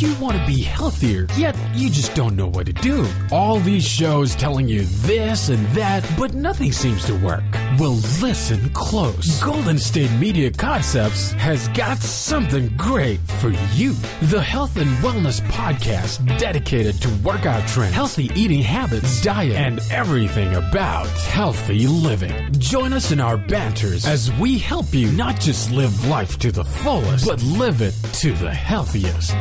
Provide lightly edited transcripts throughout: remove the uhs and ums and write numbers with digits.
you want to be healthier, yet you just don't know what to do? All these shows telling you this and that, but nothing seems to work. Well, listen close. Golden State Media Concepts has got something great for you. The Health and Wellness Podcast dedicated to workout trends, healthy eating habits, diet, and everything about healthy living. Join us in our banters as we help you not just live life to the fullest, but live it to the healthiest.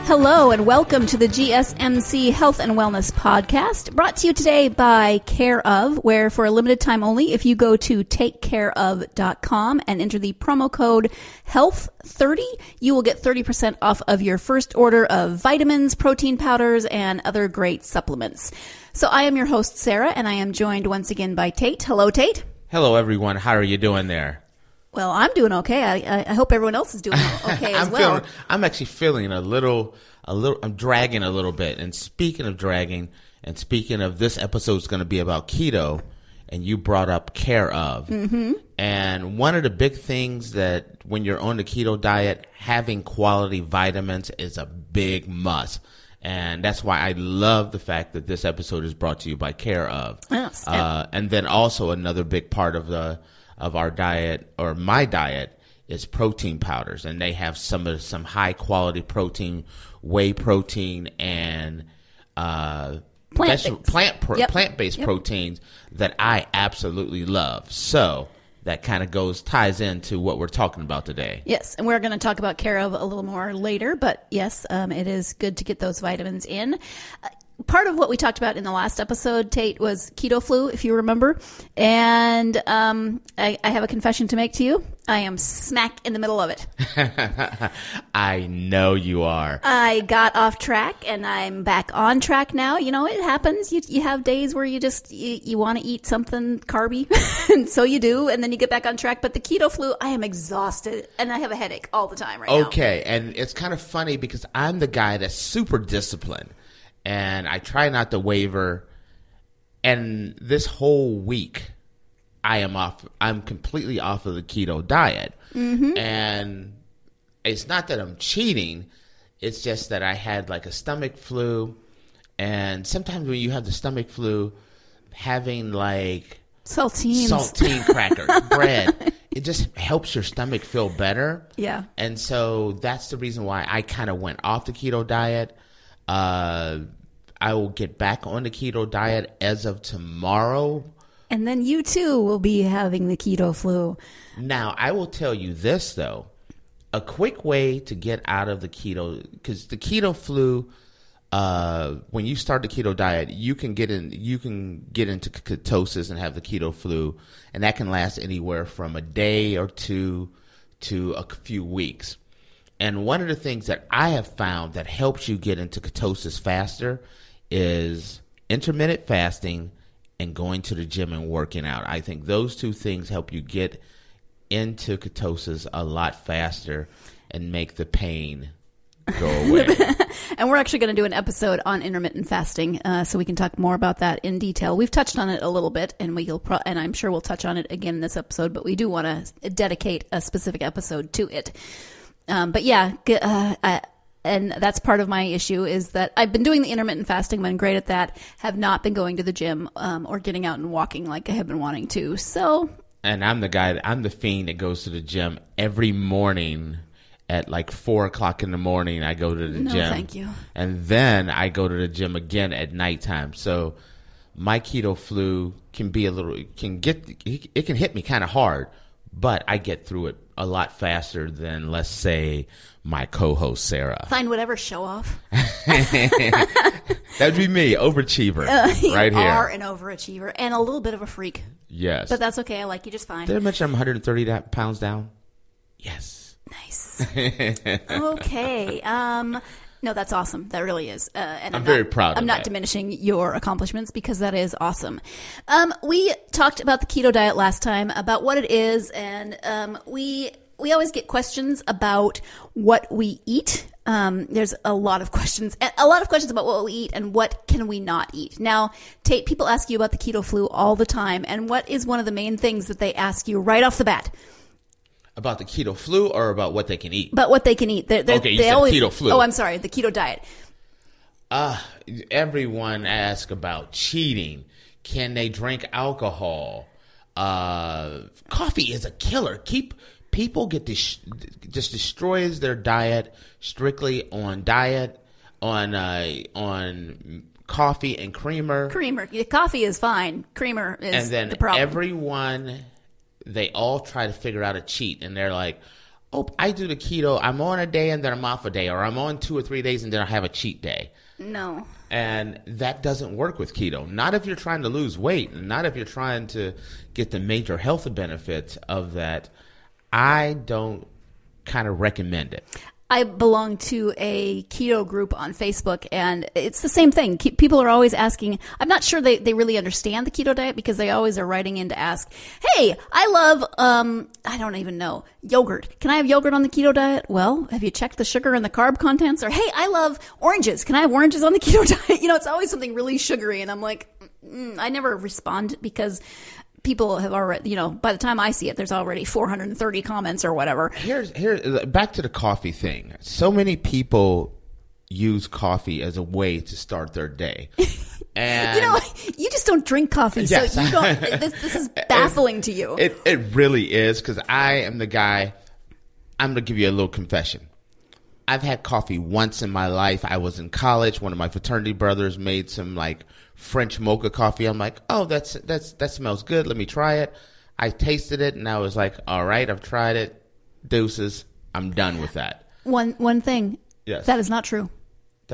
Hello and welcome to the GSMC Health and Wellness Podcast, brought to you today by Care Of, where for a limited time only, if you go to takecareof.com and enter the promo code HEALTH30, you will get 30% off of your first order of vitamins, protein powders, and other great supplements. So I am your host, Sarah, and I am joined once again by Tate. Hello, Tate. Hello, everyone. How are you doing there? Well, I'm doing okay. I hope everyone else is doing okay as well. I'm actually feeling a little, I'm dragging a little bit. And speaking of dragging, and speaking of this episode is going to be about keto, and you brought up Care Of. Mm-hmm. And one of the big things that when you're on the keto diet, having quality vitamins is a big must. And that's why I love the fact that this episode is brought to you by Care Of. Yes. And then also another big part of our diet, or my diet, is protein powders, and they have some high quality protein, whey protein, and plant-based proteins that I absolutely love. So that kind of ties into what we're talking about today. Yes, and we're going to talk about Care Of a little more later, but yes, it is good to get those vitamins in. Part of what we talked about in the last episode, Tate, was keto flu, if you remember. And I have a confession to make to you. I am smack in the middle of it. I know you are. I got off track, and I'm back on track now. You know, it happens. You have days where you want to eat something carby, and so you do, and then you get back on track. But the keto flu, I am exhausted, and I have a headache all the time right now. Okay, and it's kind of funny because I'm the guy that's super disciplined. And I try not to waver. And this whole week, I'm completely off of the keto diet. Mm-hmm. And it's not that I'm cheating. It's just that I had like a stomach flu. And sometimes when you have the stomach flu, having like saltine cracker bread, it just helps your stomach feel better. Yeah. And so that's the reason why I kind of went off the keto diet. I will get back on the keto diet as of tomorrow. And then you too will be having the keto flu. Now, I will tell you this though, a quick way to get out of the keto, because the keto flu, when you start the keto diet, you can get into ketosis and have the keto flu, and that can last anywhere from a day or two to a few weeks. And one of the things that I have found that helps you get into ketosis faster is intermittent fasting and going to the gym and working out. I think those two things help you get into ketosis a lot faster and make the pain go away. And we're actually going to do an episode on intermittent fasting, so we can talk more about that in detail. We've touched on it a little bit, and and I'm sure we'll touch on it again in this episode, but we do want to dedicate a specific episode to it. But yeah, and that's part of my issue is that I've been doing the intermittent fasting, been great at that, have not been going to the gym or getting out and walking like I have been wanting to. So, and I'm the fiend that goes to the gym every morning at like 4:00 in the morning. I go to the gym. Thank you. And then I go to the gym again at nighttime. So my keto flu can hit me kind of hard, but I get through it a lot faster than, let's say, my co-host Sarah. Find whatever show off. That'd be me, overachiever, right here. You are an overachiever and a little bit of a freak. Yes. But that's okay. I like you just fine. Did I mention I'm 130 pounds down? Yes. Nice. Okay. No, that's awesome. That really is. And I'm very proud of I'm not that. diminishing your accomplishments because that is awesome. We talked about the keto diet last time, about what it is, and we always get questions about what we eat. There's a lot of questions about what we eat and what can we not eat. Now, Tate, people ask you about the keto flu all the time, and what is one of the main things that they ask you right off the bat? About the keto flu or about what they can eat? About what they can eat. Okay, you said keto flu. Oh, I'm sorry, the keto diet. Everyone asks about cheating. Can they drink alcohol? Coffee is a killer. People get just destroys their diet strictly on coffee and creamer. Coffee is fine. Creamer is the problem. They all try to figure out a cheat, and they're like, oh, I do the keto. I'm on a day and then I'm off a day, or I'm on 2 or 3 days and then I have a cheat day. No. And that doesn't work with keto. Not if you're trying to lose weight, and not if you're trying to get the major health benefits of that. I don't kind of recommend it. I belong to a keto group on Facebook, and it's the same thing. People are always asking. I'm not sure they really understand the keto diet because they always are writing in to ask, hey, I love, I don't even know, yogurt. Can I have yogurt on the keto diet? Well, have you checked the sugar and the carb contents? Or, hey, I love oranges. Can I have oranges on the keto diet? It's always something really sugary, and I'm like, I never respond because people have already, by the time I see it, there's already 430 comments or whatever. Here's back to the coffee thing. So many people use coffee as a way to start their day. And you just don't drink coffee, yes. So you don't. This is baffling to you. It really is, because I am the guy. I'm gonna give you a little confession. I've had coffee once in my life. I was in college. One of my fraternity brothers made some French mocha coffee. I'm like, oh, that smells good. Let me try it. I tasted it, and I was like, all right, I've tried it. Deuces. I'm done with that. One thing. Yes. That is not true.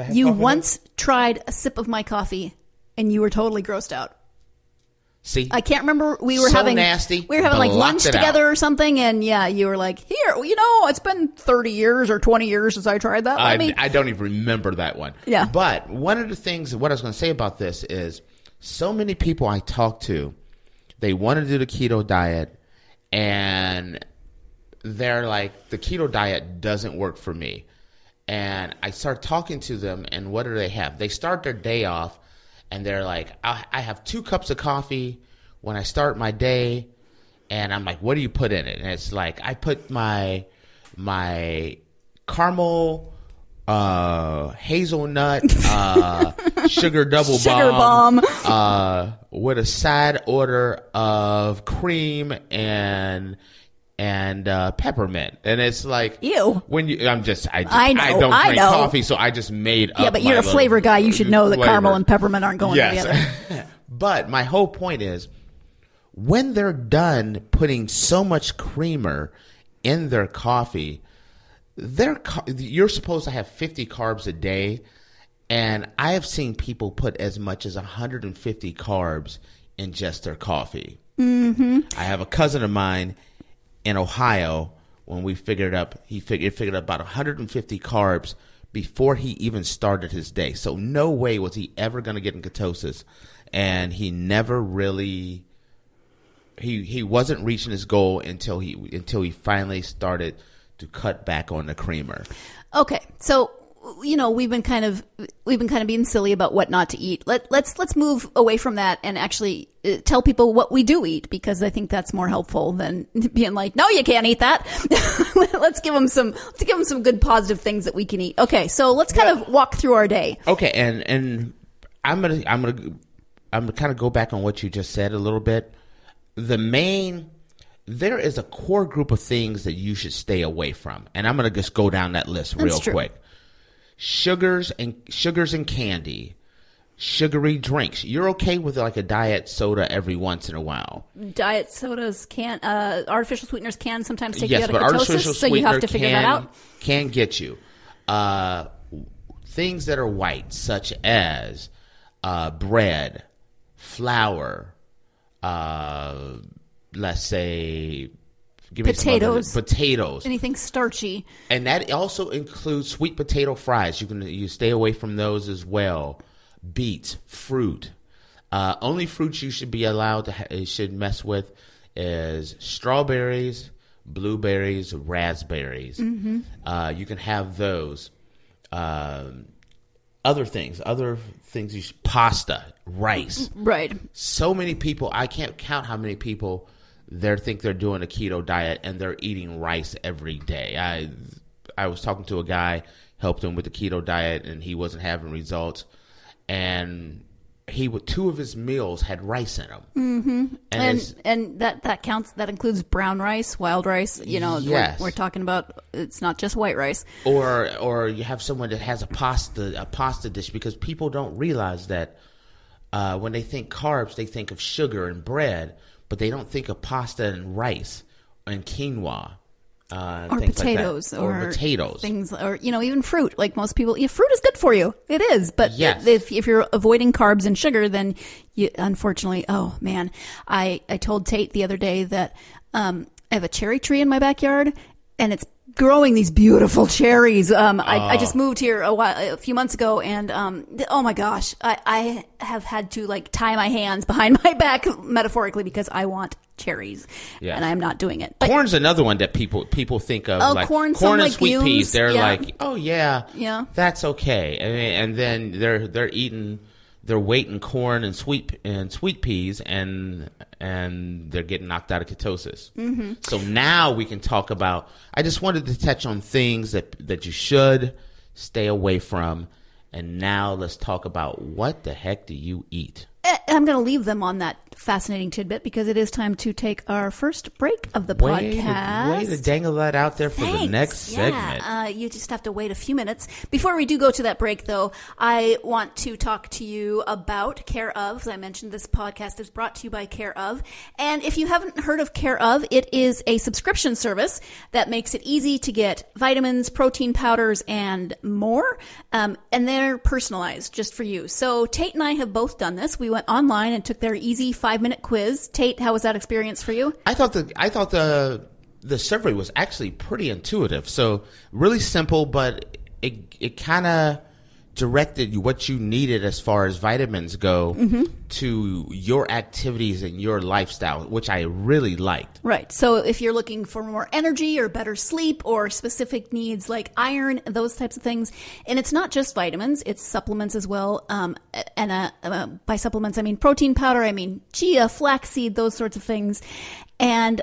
You once tried a sip of my coffee, and you were totally grossed out. See, I can't remember. We were so having nasty. We were having lunch together or something, and you were like, "Here, it's been 30 years or 20 years since I tried that." I don't even remember that one. Yeah. But one of the things, what I was going to say about this is, so many people I talk to, they want to do the keto diet, and they're like, the keto diet doesn't work for me. And I start talking to them, and what do they have? They start their day off, and they're like, I have 2 cups of coffee when I start my day. And I'm like, what do you put in it? And it's like, I put my caramel, hazelnut, sugar bomb, with a side order of cream and peppermint. And it's like, ew. I don't drink coffee, so I just made up. Yeah, but you're a flavor guy. You should know that caramel and peppermint aren't going together. But my whole point is, when they're done putting so much creamer in their coffee, you're supposed to have 50 carbs a day, and I have seen people put as much as 150 carbs in just their coffee. Mm-hmm. I have a cousin of mine in Ohio. When we figured up, he figured up about 150 carbs before he even started his day. So no way was he ever going to get in ketosis, and he never really. He wasn't reaching his goal until he finally started to cut back on the creamer. Okay, so we've been kind of being silly about what not to eat. Let's move away from that and actually tell people what we do eat, because I think that's more helpful than being like, no, you can't eat that. Let's give them some good positive things that we can eat. Okay, so let's kind of walk through our day. Okay, and I'm gonna kind of go back on what you just said a little bit. There is a core group of things that you should stay away from, and I'm going to just go down that list real quick. Sugars and candy, sugary drinks. You're okay with like a diet soda every once in a while. Diet sodas artificial sweeteners can sometimes take you out of but artificial ketosis, so you have to figure that out. Can get you. Things that are white, such as bread, flour, let's say Give me potatoes. Anything starchy. And that also includes sweet potato fries. You stay away from those as well. Beets, fruit. Only fruits you should be allowed to should mess with is strawberries, blueberries, raspberries. You can have those. Other things pasta, rice. Right. So many people, I can't count how many people think they're doing a keto diet and they're eating rice every day. I was talking to a guy, helped him with the keto diet, and he wasn't having results. And two of his meals had rice in them. And that counts. That includes brown rice, wild rice. Yes. We're talking about, it's not just white rice. Or you have someone that has a pasta dish, because people don't realize that when they think carbs, they think of sugar and bread, but they don't think of pasta and rice and quinoa. Or potatoes, like or potatoes, things, or even fruit. Like most people, fruit is good for you. It is, but yes. if you're avoiding carbs and sugar, then you unfortunately. Oh man, I told Tate the other day that I have a cherry tree in my backyard, and it's growing these beautiful cherries. I just moved here a few months ago, and oh my gosh, I have had to tie my hands behind my back metaphorically because I want cherries, and I'm not doing it. But corn's another one that people think of. Corn and sweet peas. They're like, oh yeah, that's okay. And then they're eating their weight in corn and sweet peas, and they're getting knocked out of ketosis. So now we can talk about. I just wanted to touch on things that you should stay away from, and now let's talk about what the heck do you eat. I'm going to leave them on that fascinating tidbit because it is time to take our first break of the podcast. Way to dangle that out there for the next segment. You just have to wait a few minutes. Before we do go to that break, though, I want to talk to you about Care Of. As I mentioned, this podcast is brought to you by Care Of. And if you haven't heard of Care Of, it is a subscription service that makes it easy to get vitamins, protein powders, and more. And they're personalized just for you. So Tate and I have both done this. We went online and took their easy 5-minute quiz. Tate, how was that experience for you? I thought the survey was actually pretty intuitive. So really simple, but it kind of directed what you needed as far as vitamins go to your activities and your lifestyle, which I really liked. Right. So if you're looking for more energy or better sleep or specific needs like iron, those types of things, and it's not just vitamins, it's supplements as well. And by supplements, I mean protein powder, I mean chia, flaxseed, those sorts of things. And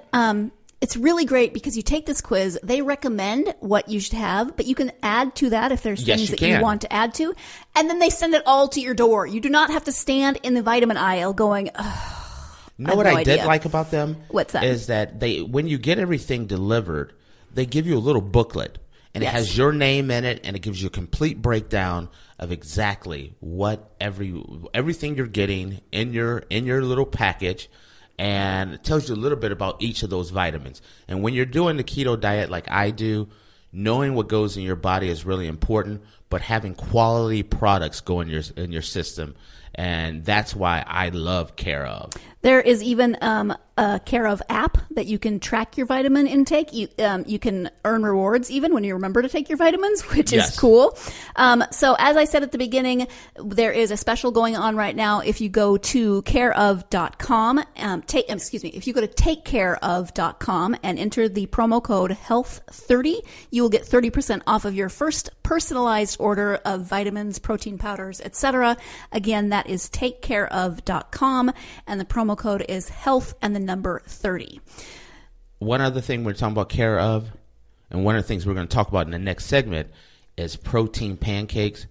it's really great because you take this quiz, they recommend what you should have, but you can add to that if there's things that you want to add to, and then they send it all to your door. You do not have to stand in the vitamin aisle going, I did like about them? What's that? Is that when you get everything delivered, they give you a little booklet, and it has your name in it, and it gives you a complete breakdown of exactly what everything you're getting in your little package. And it tells you a little bit about each of those vitamins. And when you're doing the keto diet like I do, knowing what goes in your body is really important, but having quality products go in your system. And that's why I love Care Of. There is even a Care Of app that you can track your vitamin intake. You can earn rewards even when you remember to take your vitamins, which is cool. So as I said at the beginning, there is a special going on right now. If you go to careof.com, if you go to takecareof.com and enter the promo code HEALTH30, you will get 30% off of your first personalized order of vitamins, protein powders, etc. Again, that is takecareof.com, and the promo code is health and the number 30. One other thing we're talking about Care Of, and one of the things we're going to talk about in the next segment is protein pancakes.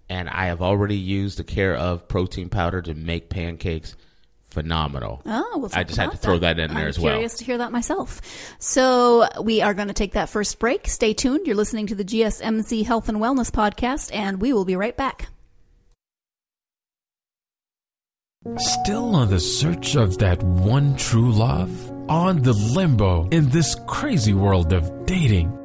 And I have already used the Care Of protein powder to make pancakes. Phenomenal. Oh, I just had to throw that in there as well. I'm curious to hear that myself. So we are going to take that first break. Stay tuned. You're listening to the GSMC Health and Wellness Podcast, and we will be right back. Still on the search of that one true love? On the limbo in this crazy world of dating,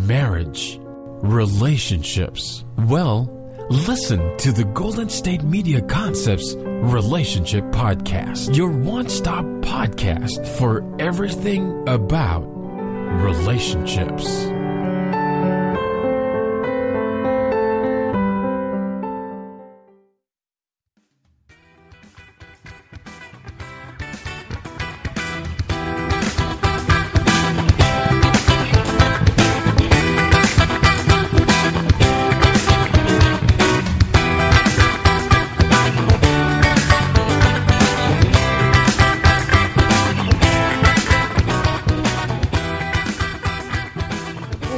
marriage, relationships? Well, listen to the Golden State Media Concepts Relationship Podcast, your one-stop podcast for everything about relationships.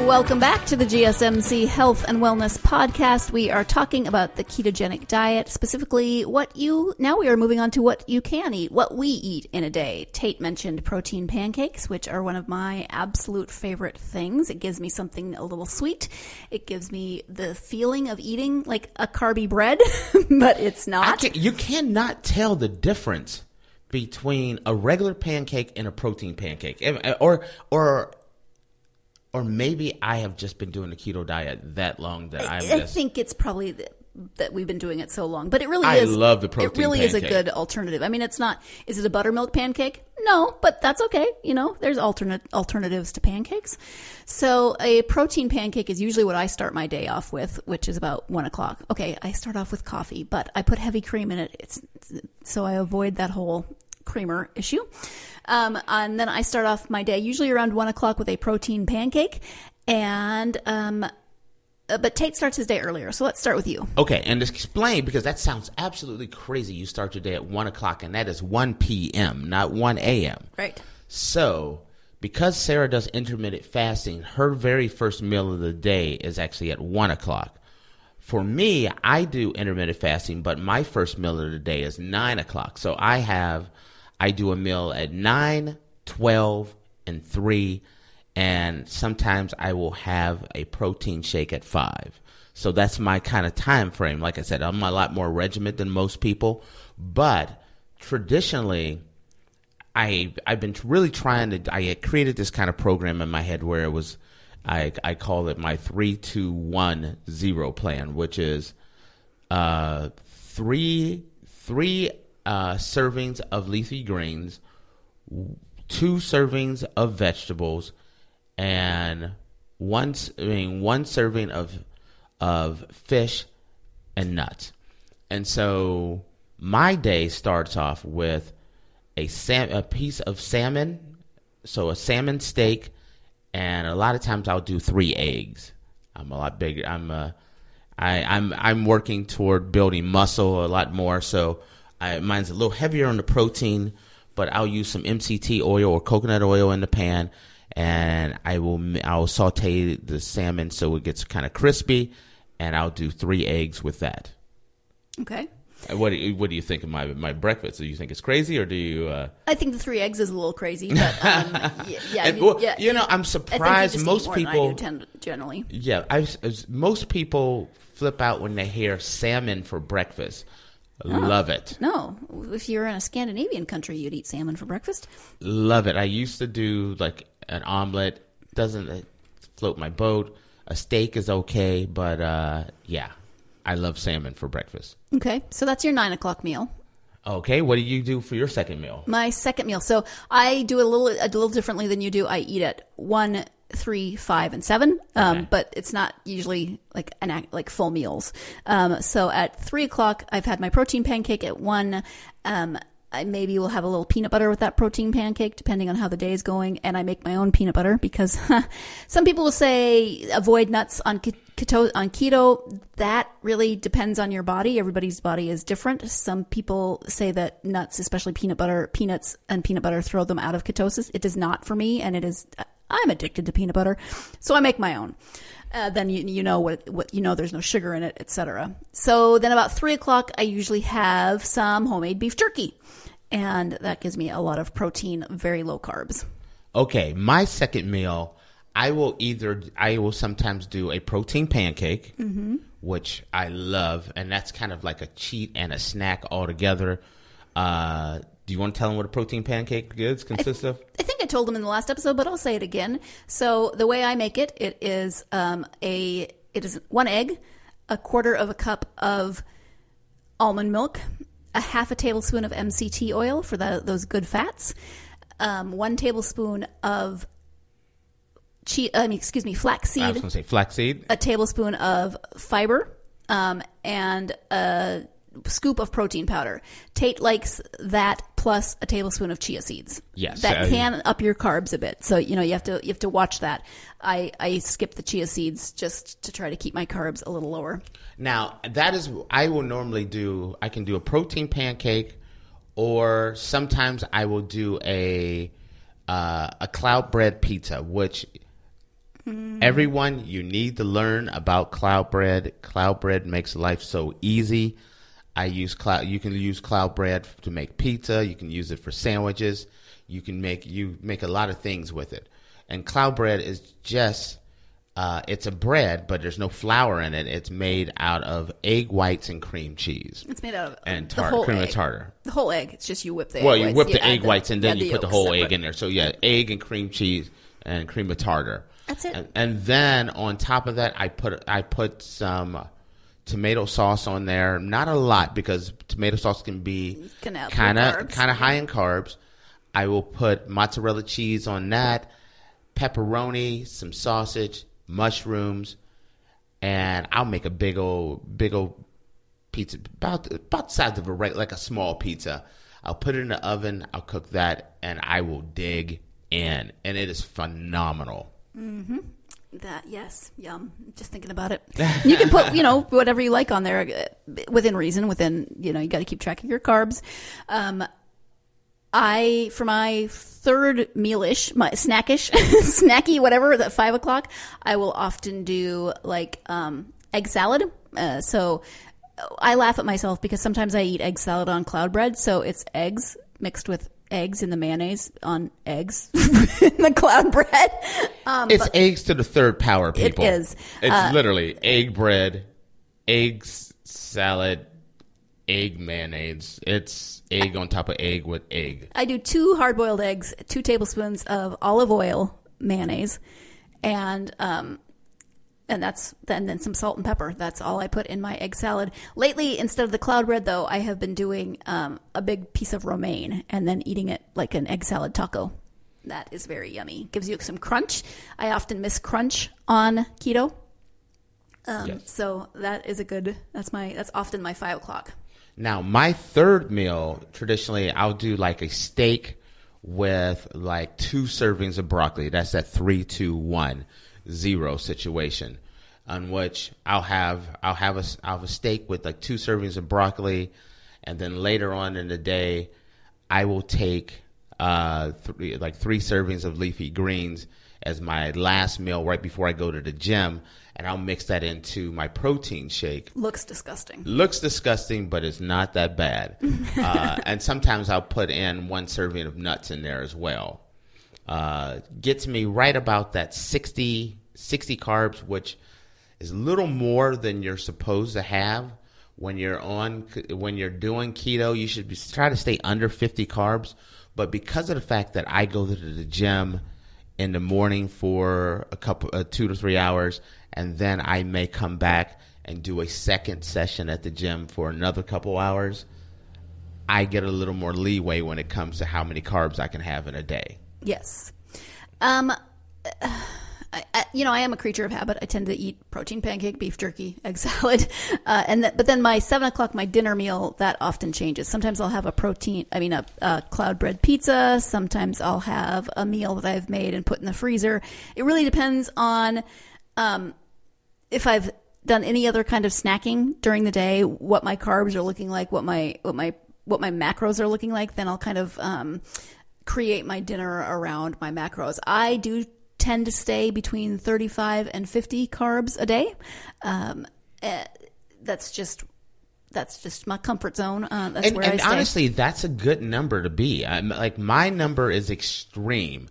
Welcome back to the GSMC Health and Wellness Podcast. We are talking about the ketogenic diet, specifically now we are moving on to what you can eat, what we eat in a day. Tate mentioned protein pancakes, which are one of my absolute favorite things. It gives me something a little sweet. It gives me the feeling of eating like a carby bread, but it's not. You cannot tell the difference between a regular pancake and a protein pancake. Or maybe I have just been doing the keto diet that long that I think it's probably that we've been doing it so long. But it really is. I love the protein pancake. It really is a good alternative. I mean, it's not. Is it a buttermilk pancake? No, but that's okay. You know, there's alternatives to pancakes. So a protein pancake is usually what I start my day off with, which is about 1 o'clock. Okay, I start off with coffee, but I put heavy cream in it. So I avoid that whole creamer issue. And then I start off my day usually around 1 o'clock with a protein pancake. But Tate starts his day earlier. So let's start with you. Okay. And explain, because that sounds absolutely crazy. You start your day at 1 o'clock and that is 1 p.m., not 1 a.m. Right. So because Sarah does intermittent fasting, her very first meal of the day is actually at 1 o'clock. For me, I do intermittent fasting, but my first meal of the day is 9 o'clock. So I do a meal at 9, 12, and 3, and sometimes I will have a protein shake at 5. So that's my kind of time frame. Like I said, I'm a lot more regimented than most people, but traditionally, I've been really I had created this kind of program in my head where it was, I call it my 3-2-1-0 plan, which is three servings of leafy greens, 2 servings of vegetables, and one serving of fish and nuts. And so my day starts off with a piece of salmon, so a salmon steak, and a lot of times I'll do 3 eggs. I'm a lot bigger. I'm working toward building muscle a lot more, so mine's a little heavier on the protein, but I'll use some MCT oil or coconut oil in the pan, and I'll saute the salmon so it gets kind of crispy, and I'll do 3 eggs with that. Okay. What do you think of my breakfast? Do you think it's crazy, or do you? I think the 3 eggs is a little crazy, but I'm surprised most people generally. Yeah, most people flip out when they hear salmon for breakfast. Love it. No, if you're in a Scandinavian country, you'd eat salmon for breakfast. Love it. I used to do like an omelet. Doesn't float my boat. A steak is okay, but I love salmon for breakfast. Okay, so that's your 9 o'clock meal. Okay, what do you do for your second meal? My second meal. So I do a little differently than you do. I eat at 1, 3, 5, and 7, Okay. but it's not usually like full meals. So at 3 o'clock, I've had my protein pancake. At 1, I maybe will have a little peanut butter with that protein pancake, depending on how the day is going. And I make my own peanut butter because some people will say avoid nuts on keto. That really depends on your body. Everybody's body is different. Some people say that nuts, especially peanuts and peanut butter, throw them out of ketosis. It does not for me, and I'm addicted to peanut butter, so I make my own. Then you know what there's no sugar in it, etc. So then about 3 o'clock, I usually have some homemade beef jerky, and that gives me a lot of protein, very low carbs. Okay, my second meal, I will sometimes do a protein pancake, which I love, and that's kind of like a cheat and a snack all together. Do you want to tell them what a protein pancake consists of? I think I told them in the last episode, but I'll say it again. So the way I make it, it is 1 egg, 1/4 of a cup of almond milk, a 1/2 tablespoon of MCT oil for those good fats, 1 tablespoon of flaxseed. I was going to say flaxseed. A tablespoon of fiber, and a scoop of protein powder. Tate likes that plus a tablespoon of chia seeds. Yes, that can up your carbs a bit. So you have to watch that. I skip the chia seeds just to try to keep my carbs a little lower. Now I will normally do. I can do a protein pancake, or sometimes I will do a cloud bread pizza, which. Everyone, you need to learn about cloud bread. Cloud bread makes life so easy. You can use cloud bread to make pizza. You can use it for sandwiches. You make a lot of things with it. And cloud bread is just it's a bread, but there's no flour in it. It's made out of egg whites and cream cheese. It's made out of and cream egg. and tartar. The whole egg. It's just you whip the egg whites. whites. Well, you whip the egg whites and then you put the whole separate. egg in there. So yeah, egg and cream cheese and cream of tartar. That's it. And then on top of that, I put some tomato sauce on there. Not a lot because tomato sauce can be kind of high in carbs. I will put mozzarella cheese on that, pepperoni, some sausage, mushrooms, and I'll make a big old pizza about the size of like a small pizza. I'll put it in the oven. I'll cook that, and I will dig in, and it is phenomenal. Mm-hmm. That, yes, yum. Just thinking about it. You can put, whatever you like on there within reason. You got to keep track of your carbs. For my third mealish, my snacky, whatever, at 5 o'clock, I will often do egg salad. So I laugh at myself because sometimes I eat egg salad on cloud bread. So it's eggs mixed with eggs in the mayonnaise on eggs in the cloud bread. It's eggs to the third power, people. It is. It's literally egg bread, eggs salad, egg mayonnaise. It's egg on top of egg with egg. I do 2 hard-boiled eggs, 2 tablespoons of olive oil mayonnaise, and then some salt and pepper. That's all I put in my egg salad. Lately, instead of the cloud bread, though, I have been doing a big piece of romaine and then eating it like an egg salad taco. That is very yummy. Gives you some crunch. I often miss crunch on keto. Yes. So that is that's often my 5 o'clock. Now, my third meal, traditionally, I'll do like a steak with like 2 servings of broccoli. That's that 3-2-1-0 situation, on which I'll have a steak with like 2 servings of broccoli, and then later on in the day, I will take 3 servings of leafy greens as my last meal right before I go to the gym, and I'll mix that into my protein shake. Looks disgusting, but it's not that bad. And sometimes I'll put in 1 serving of nuts in there as well. Gets me right about that 60 carbs, which is a little more than you're supposed to have when you're doing keto. You should try to stay under 50 carbs. But because of the fact that I go to the gym in the morning for 2 to 3 hours, and then I may come back and do a second session at the gym for another couple hours, I get a little more leeway when it comes to how many carbs I can have in a day. Yes. I am a creature of habit. I tend to eat protein pancake, beef jerky, egg salad. But then my 7 o'clock, my dinner meal, that often changes. Sometimes I'll have a cloud bread pizza. Sometimes I'll have a meal that I've made and put in the freezer. It really depends on, if I've done any other kind of snacking during the day, what my carbs are looking like, what my macros are looking like. Then I'll kind of, create my dinner around my macros. I do tend to stay between 35 and 50 carbs a day. That's just my comfort zone. That's where I stay. Honestly, that's a good number to be. Like my number is extreme.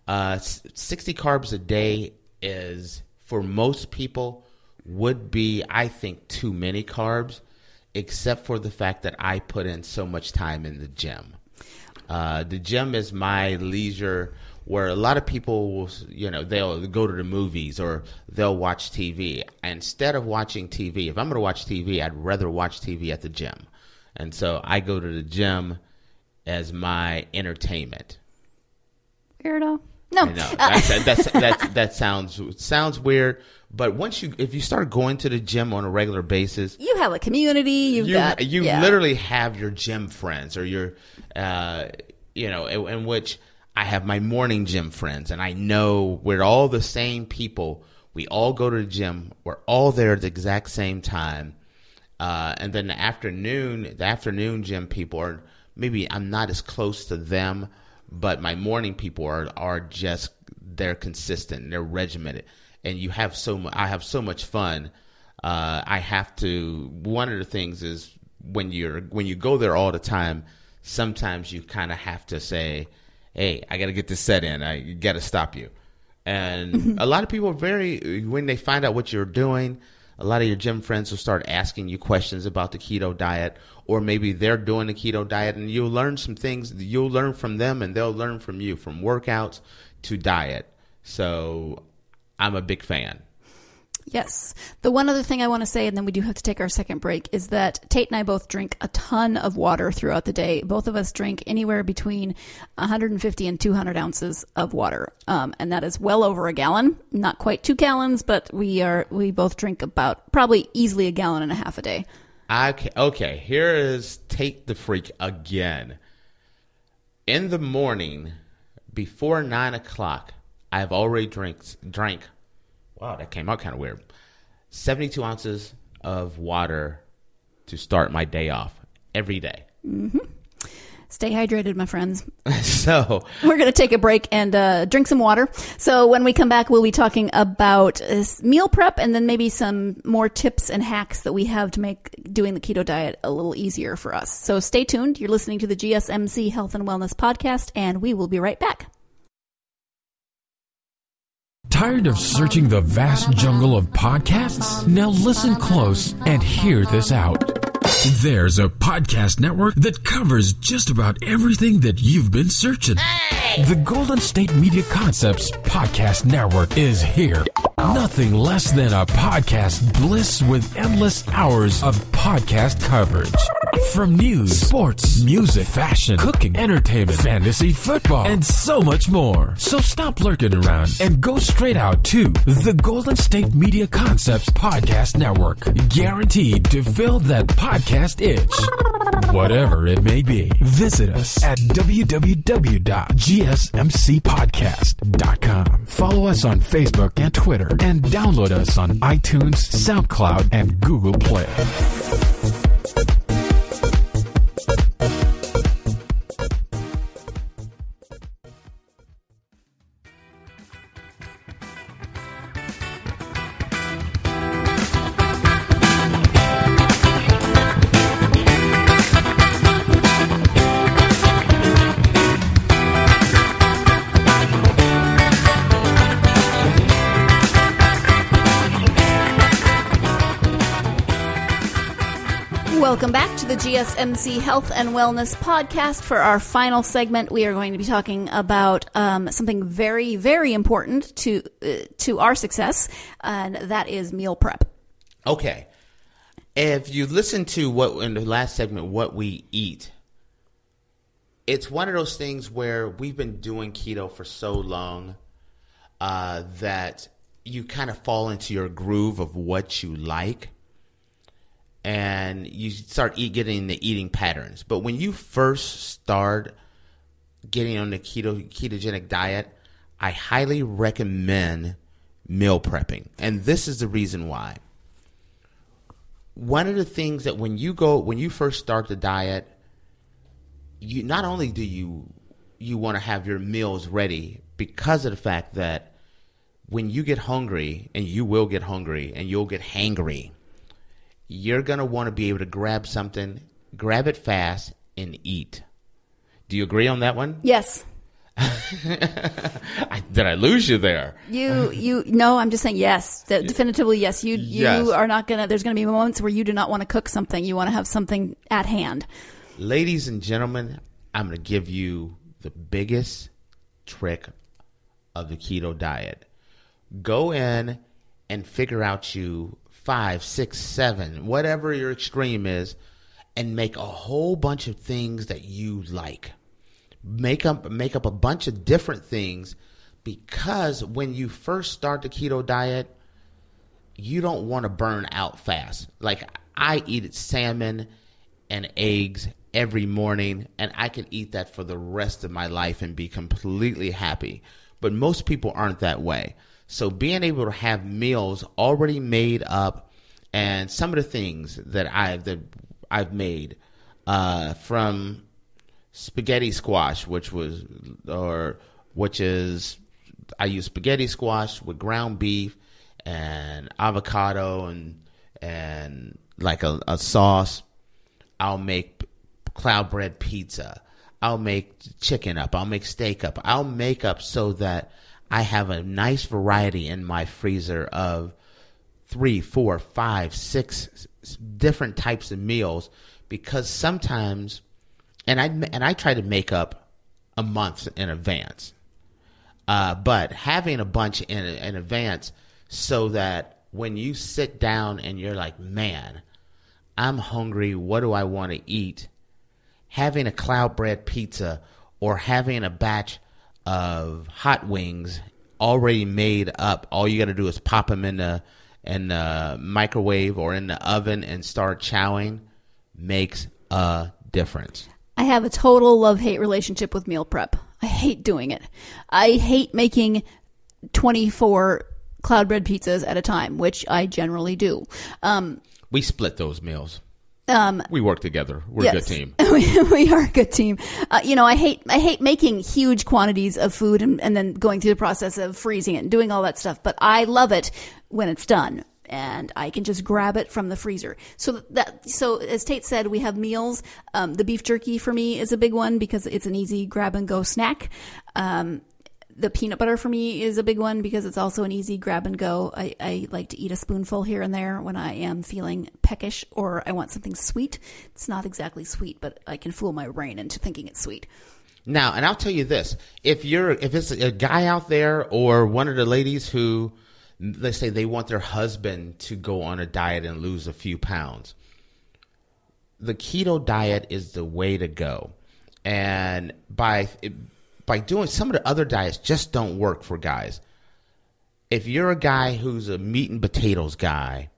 60 carbs a day is, for most people, would be, I think, too many carbs, except for the fact that I put in so much time in the gym. The gym is my leisure, where a lot of people will, they'll go to the movies or they'll watch TV. Instead of watching TV, if I'm going to watch TV, I'd rather watch TV at the gym. And so I go to the gym as my entertainment. Weirdo. No. I know. That sounds weird. But if you start going to the gym on a regular basis, you have a community. You literally have your gym friends, or your, in which I have my morning gym friends, and I know we're all the same people. We all go to the gym. We're all there at the exact same time. And then the afternoon gym people are, maybe I'm not as close to them, but my morning people are just, they're consistent, they're regimented, and I have so much fun. One of the things is when you go there all the time, sometimes you kind of have to say, hey, I got to get this set in. I got to stop you. And a lot of people when they find out what you're doing, a lot of your gym friends will start asking you questions about the keto diet, or maybe they're doing the keto diet, and you'll learn some things. You'll learn from them, and they'll learn from you, from workouts to diet. So I'm a big fan. Yes. The one other thing I want to say, and then we do have to take our second break, is that Tate and I both drink a ton of water throughout the day. Both of us drink anywhere between 150 and 200 ounces of water. And that is well over a gallon. Not quite 2 gallons, but we both drink about probably easily a gallon and a half a day. Okay. Here is Tate the Freak again. In the morning, before 9 o'clock, I've already drank. Wow, that came out kind of weird. 72 ounces of water to start my day off every day. Mm-hmm. Stay hydrated, my friends. So we're going to take a break and drink some water. So when we come back, we'll be talking about meal prep and then maybe some more tips and hacks that we have to make doing the keto diet a little easier for us. So stay tuned. You're listening to the GSMC Health and Wellness Podcast, and we will be right back. Tired of searching the vast jungle of podcasts? Now listen close and hear this out. There's a podcast network that covers just about everything that you've been searching. Hey! The Golden State Media Concepts Podcast Network is here. Nothing less than a podcast bliss with endless hours of podcast coverage. From news, sports, music, fashion, cooking, entertainment, fantasy, football, and so much more. So stop lurking around and go straight out to the Golden State Media Concepts Podcast Network. Guaranteed to fill that podcast itch. Whatever it may be. Visit us at www.gsmcpodcast.com. Follow us on Facebook and Twitter, and download us on iTunes, SoundCloud, and Google Play. Welcome back to the GSMC Health and Wellness Podcast. For our final segment, we are going to be talking about something very, very important to our success, and that is meal prep. Okay. If you listen to in the last segment, what we eat, it's one of those things where we've been doing keto for so long that you kind of fall into your groove of what you like. And you start getting the eating patterns. But when you first start getting on the ketogenic diet, I highly recommend meal prepping. And this is the reason why. One of the things that when you first start the diet, you not only do you want to have your meals ready because of the fact that when you get hungry, and you will get hungry, and you'll get hangry, you're going to want to be able to grab something, grab it fast, and eat. Do you agree on that one? Yes. Did I lose you there? No, I'm just saying yes. Definitively yes. Yes. Are not going to, there's going to be moments where you do not want to cook something. You want to have something at hand. Ladies and gentlemen, I'm going to give you the biggest trick of the keto diet. Go in and figure out 5, 6, 7, whatever your extreme is, and make a whole bunch of things that you like. Make up a bunch of different things, because when you first start the keto diet, you don't want to burn out fast. Like I eat salmon and eggs every morning, and I can eat that for the rest of my life and be completely happy. But most people aren't that way. So being able to have meals already made up, and some of the things that I've made from spaghetti squash, which is I use spaghetti squash with ground beef and avocado and like a sauce. I'll make cloud bread pizza. I'll make chicken up. I'll make steak up. I'll make up so that I have a nice variety in my freezer of 3, 4, 5, 6 different types of meals, because sometimes, and I try to make up a month in advance, but having a bunch in advance so that when you sit down and you're like, man, I'm hungry, what do I want to eat? Having a cloud bread pizza or having a batch of hot wings already made up, all you got to do is pop them in the microwave or in the oven and start chowing, makes a difference. I have a total love-hate relationship with meal prep. I hate doing it. I hate making 24 cloud bread pizzas at a time, which I generally do. We split those meals. We work together. We're yes, a good team. We are a good team. I hate making huge quantities of food and then going through the process of freezing it and doing all that stuff. But I love it when it's done and I can just grab it from the freezer. So as Tate said, we have meals. The beef jerky for me is a big one because it's an easy grab and go snack. The peanut butter for me is a big one because it's also an easy grab and go. I like to eat a spoonful here and there when I am feeling peckish or I want something sweet. It's not exactly sweet, but I can fool my brain into thinking it's sweet. Now, and I'll tell you this, if it's a guy out there or one of the ladies who, let's say they want their husband to go on a diet and lose a few pounds, the keto diet is the way to go. And by doing some of the other diets just don't work for guys. If you're a guy who's a meat and potatoes guy,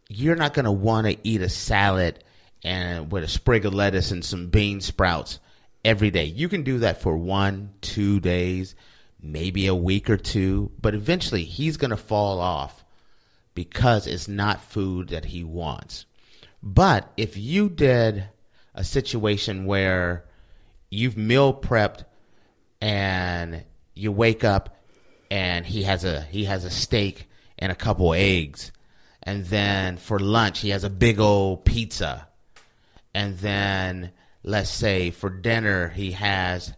you're not going to want to eat a salad and with a sprig of lettuce and some bean sprouts every day. You can do that for 1-2 days, maybe a week or two, but eventually he's going to fall off because it's not food that he wants. But if you did a situation where you've meal prepped and you wake up and he has a steak and a couple eggs, and then for lunch he has a big old pizza, and then let's say for dinner he has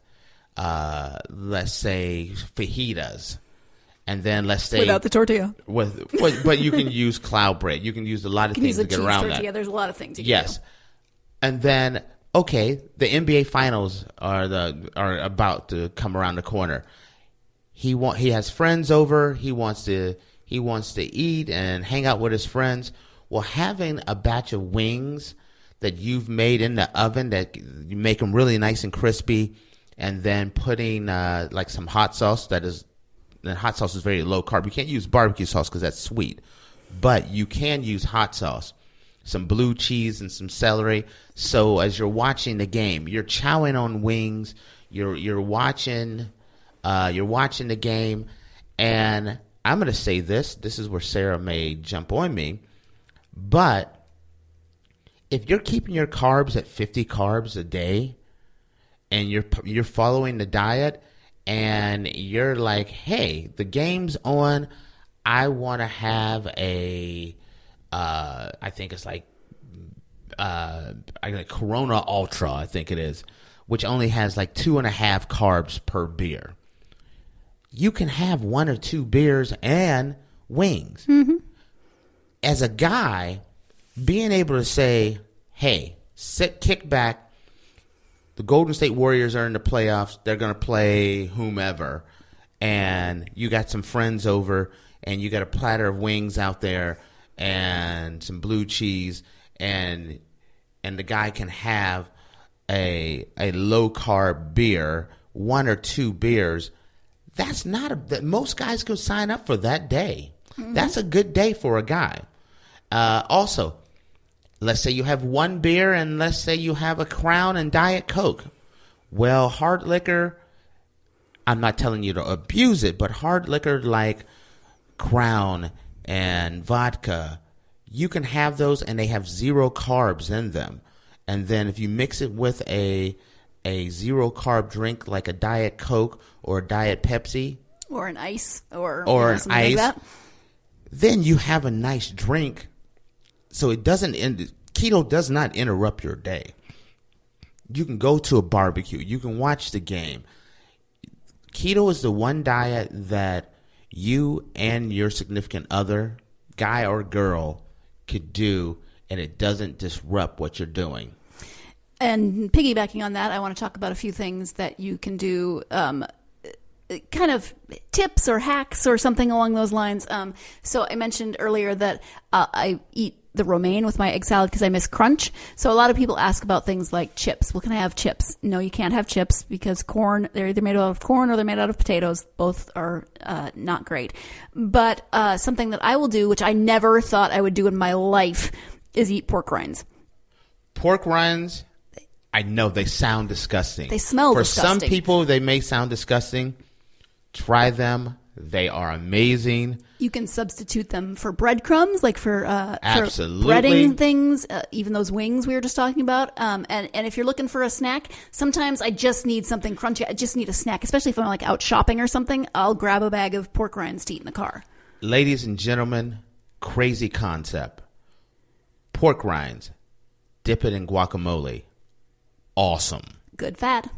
let's say fajitas, and then let's say without the tortilla. But you can use cloud bread. You can use a lot of things to get around tortilla. that. There's a lot of things you can yes. do. And then okay, the NBA finals are about to come around the corner. He has friends over. He wants to eat and hang out with his friends. Well, having a batch of wings that you've made in the oven that you make them really nice and crispy, and then putting like some hot sauce hot sauce is very low carb. You can't use barbecue sauce because that's sweet, but you can use hot sauce. Some blue cheese and some celery. So as you're watching the game, you're chowing on wings. You're watching the game, and I'm going to say this. This is where Sarah may jump on me, but if you're keeping your carbs at 50 carbs a day, and you're following the diet, and you're like, hey, the game's on. I want to have a I think it's like Corona Ultra, I think it is, which only has like 2.5 carbs per beer. You can have 1 or 2 beers and wings. Mm-hmm. As a guy, being able to say, hey, kick back. The Golden State Warriors are in the playoffs. They're going to play whomever. And you got some friends over, and you got a platter of wings out there, and some blue cheese, and the guy can have a low carb beer, 1 or 2 beers. That's not most guys can sign up for that day. Mm-hmm. That's a good day for a guy. Also, let's say you have one beer and let's say you have a Crown and Diet Coke. Well, hard liquor, I'm not telling you to abuse it, but hard liquor like Crown and vodka, you can have those and they have 0 carbs in them. And then if you mix it with a 0 carb drink like a Diet Coke or a Diet Pepsi. Or an ice or an something ice, like that. Then you have a nice drink. So it doesn't keto does not interrupt your day. You can go to a barbecue. You can watch the game. Keto is the one diet that you and your significant other, guy or girl, could do, and it doesn't disrupt what you're doing. And piggybacking on that, I want to talk about a few things that you can do, kind of tips or hacks or something along those lines. So I mentioned earlier that I eat the romaine with my egg salad because I miss crunch. So a lot of people ask about things like chips. Well, can I have chips? No, you can't have chips because corn, they're either made out of corn or they're made out of potatoes. Both are not great. But something that I will do, which I never thought I would do in my life, is eat pork rinds. Pork rinds, I know they sound disgusting. They smell disgusting. For some people, they may sound disgusting. Try them. They are amazing. You can substitute them for breadcrumbs, like for Absolutely. breading things, even those wings we were just talking about. And if you're looking for a snack, sometimes I just need something crunchy. I just need a snack, especially if I'm like out shopping or something. I'll grab a bag of pork rinds to eat in the car. Ladies and gentlemen, crazy concept. Pork rinds. Dip it in guacamole. Awesome. Good fat.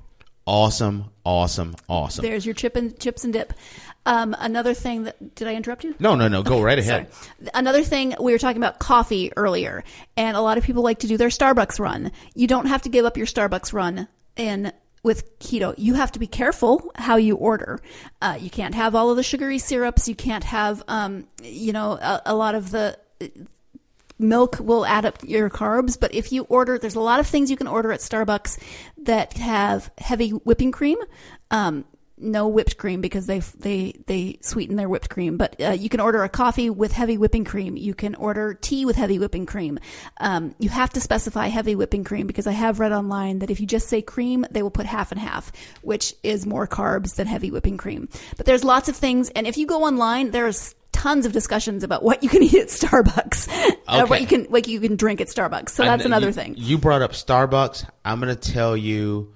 Awesome, awesome, awesome. There's your chips and dip. Another thing that, did I interrupt you? No. Go right ahead. Sorry. Another thing, we were talking about coffee earlier, and a lot of people like to do their Starbucks run. You don't have to give up your Starbucks run with keto. You have to be careful how you order. You can't have all of the sugary syrups. You can't have, a lot of the milk will add up your carbs. But if you order, there's a lot of things you can order at Starbucks that have heavy whipping cream. No whipped cream because they sweeten their whipped cream. But you can order a coffee with heavy whipping cream. You can order tea with heavy whipping cream. You have to specify heavy whipping cream because I have read online that if you just say cream, they will put half and half, which is more carbs than heavy whipping cream. But there's lots of things. And if you go online, there's tons of discussions about what you can eat at Starbucks, okay. what you can drink at Starbucks. So that's another thing. You brought up Starbucks. I'm going to tell you,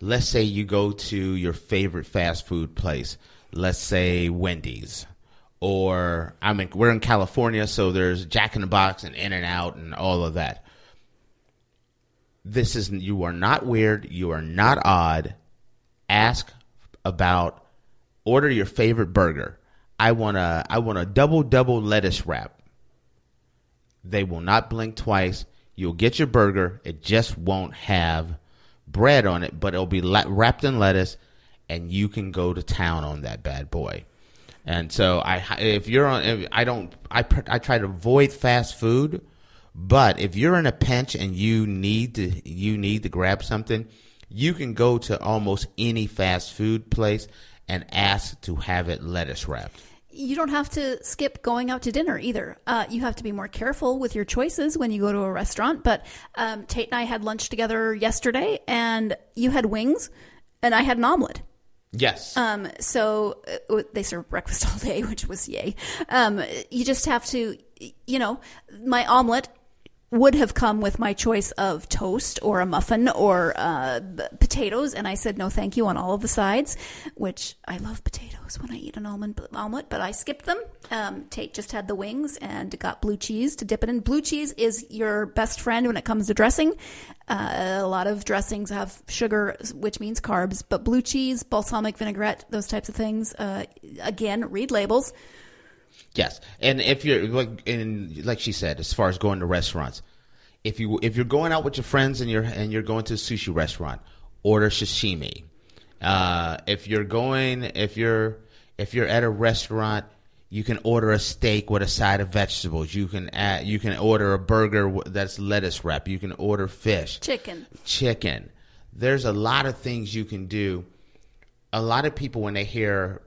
let's say you go to your favorite fast food place. Let's say Wendy's, or we're in California, so there's Jack in the Box and In-N-Out and all of that. You are not weird. You are not odd. Order your favorite burger. I want a double lettuce wrap. They will not blink twice. You'll get your burger. It just won't have bread on it, but it'll be wrapped in lettuce, and you can go to town on that bad boy. And so I try to avoid fast food, but if you're in a pinch and you need to grab something, you can go to almost any fast food place and ask to have it lettuce wrapped. You don't have to skip going out to dinner either. You have to be more careful with your choices when you go to a restaurant. But Tate and I had lunch together yesterday, and you had wings, and I had an omelet. Yes. So they serve breakfast all day, which was yay. You just have to, my omelet would have come with my choice of toast or a muffin or potatoes, and I said no thank you on all of the sides, which I love potatoes when I eat an omelet, but I skipped them. Tate just had the wings and got blue cheese to dip it in. Blue cheese is your best friend when it comes to dressing. A lot of dressings have sugar, which means carbs, but blue cheese, balsamic vinaigrette, those types of things, again, read labels. Yes, and if you're like she said, as far as going to restaurants, if you're going out with your friends and you're going to a sushi restaurant, order sashimi. If you're at a restaurant, you can order a steak with a side of vegetables. You can order a burger that's lettuce wrap. You can order fish, chicken. There's a lot of things you can do. A lot of people, when they hear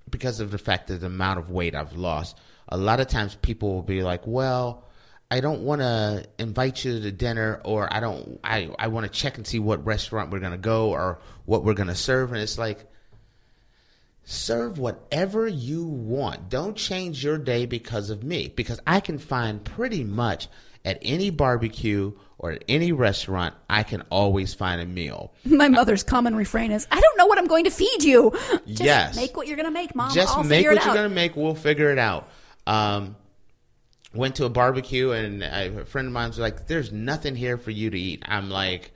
because of the fact that the amount of weight I've lost, a lot of times people will be like, well, I don't want to invite you to dinner, or I want to check and see what restaurant we're going to go or what we're going to serve. And it's like, serve whatever you want. Don't change your day because of me, because I can find pretty much at any barbecue or at any restaurant, I can always find a meal. My mother's common refrain is, I don't know what I'm going to feed you. Just yes. make what you're going to make, Mom. Just I'll make figure it what out. you're going to make. We'll figure it out. Went to a barbecue, and a friend of mine was like, there's nothing here for you to eat. I'm like,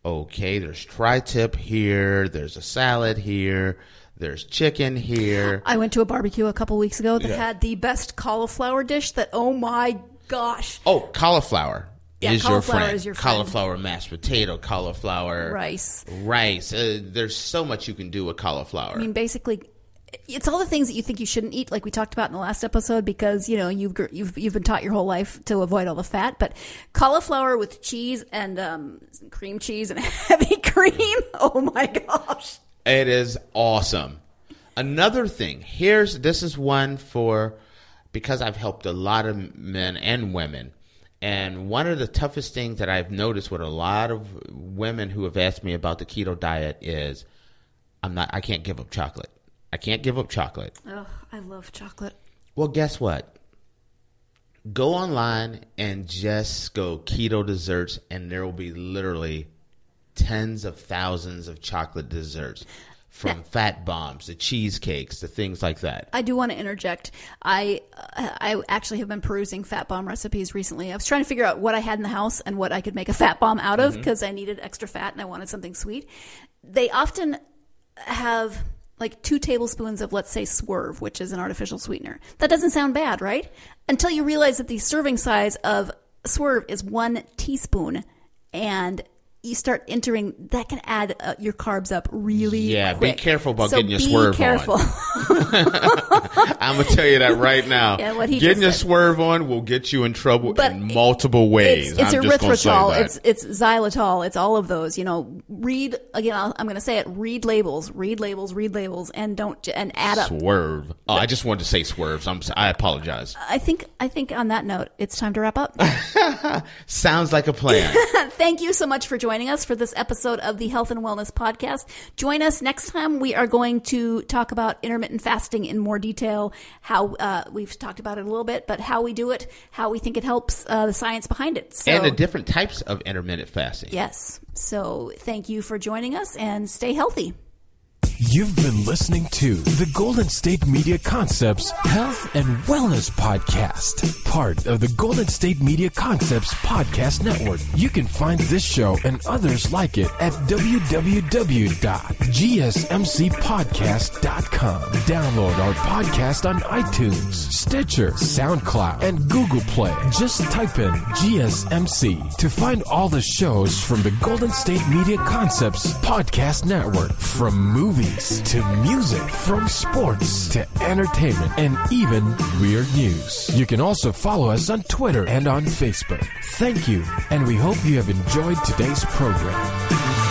okay, there's tri-tip here. There's a salad here. There's chicken here. I went to a barbecue a couple weeks ago that had the best cauliflower dish that, oh my gosh. Oh, cauliflower. Yeah, is cauliflower your friend. is your friend. Cauliflower mashed potato, cauliflower Rice. There's so much you can do with cauliflower. I mean, basically, it's all the things that you think you shouldn't eat, like we talked about in the last episode, because you've been taught your whole life to avoid all the fat. But cauliflower with cheese and cream cheese and heavy cream, oh my gosh, it is awesome. Another thing, this is one for, because I've helped a lot of men and women. And one of the toughest things that I've noticed with a lot of women who have asked me about the keto diet is I can't give up chocolate. I can't give up chocolate. Oh, I love chocolate. Well, guess what? Go online and just go keto desserts, and there will be literally tens of thousands of chocolate desserts. From fat bombs to cheesecakes to things like that. I do want to interject. I actually have been perusing fat bomb recipes recently. I was trying to figure out what I had in the house and what I could make a fat bomb out of, because I needed extra fat and I wanted something sweet. They often have like 2 tablespoons of, let's say, Swerve, which is an artificial sweetener. That doesn't sound bad, right? Until you realize that the serving size of Swerve is 1 teaspoon, and you start entering, that can add your carbs up really quick. Be careful about getting your Swerve careful. on. I'm going to tell you that right now. Yeah, what he getting your said. Swerve on will get you in trouble in multiple ways. It's erythritol, it's it's xylitol, it's all of those. Read, again, I'm going to say it, read labels, and add up. Swerve. Oh, I just wanted to say Swerves. I apologize. I think on that note, it's time to wrap up. Sounds like a plan. Thank you so much for joining us for this episode of the Health and Wellness Podcast. Join us next time. We are going to talk about intermittent fasting in more detail, how we've talked about it a little bit, but how we do it, how we think it helps, the science behind it. And the different types of intermittent fasting. Yes. So thank you for joining us, and stay healthy. You've been listening to the Golden State Media Concepts Health and Wellness Podcast, part of the Golden State Media Concepts Podcast Network. You can find this show and others like it at www.gsmcpodcast.com. Download our podcast on iTunes, Stitcher, SoundCloud, and Google Play. Just type in GSMC to find all the shows from the Golden State Media Concepts Podcast Network, from movies to music, from sports to entertainment, and even weird news. You can also follow us on Twitter and on Facebook. Thank you, and we hope you have enjoyed today's program.